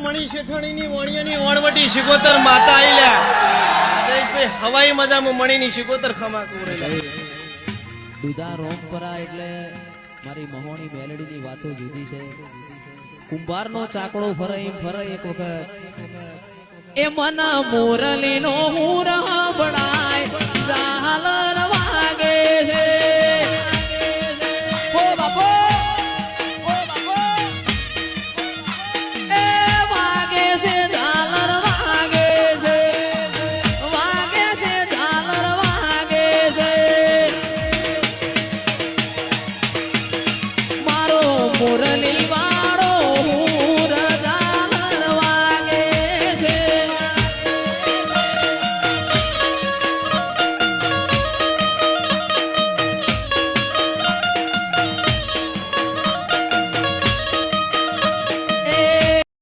મણી શેઠાણીની વાણિયાની વણવટી શિકોતર માતા આઈલ્યા જયેશભાઈ હવાઈ મજામાં મણીની શિકોતર ખમા કોરેલા દુધા રોમપરા એટલે મારી મહોણી મેલડીની વાતો જુદી છે. કુંભારનો ચાકડો ફરે એક વખત એ મના મોરલીનો હું રહબડાય ચાલ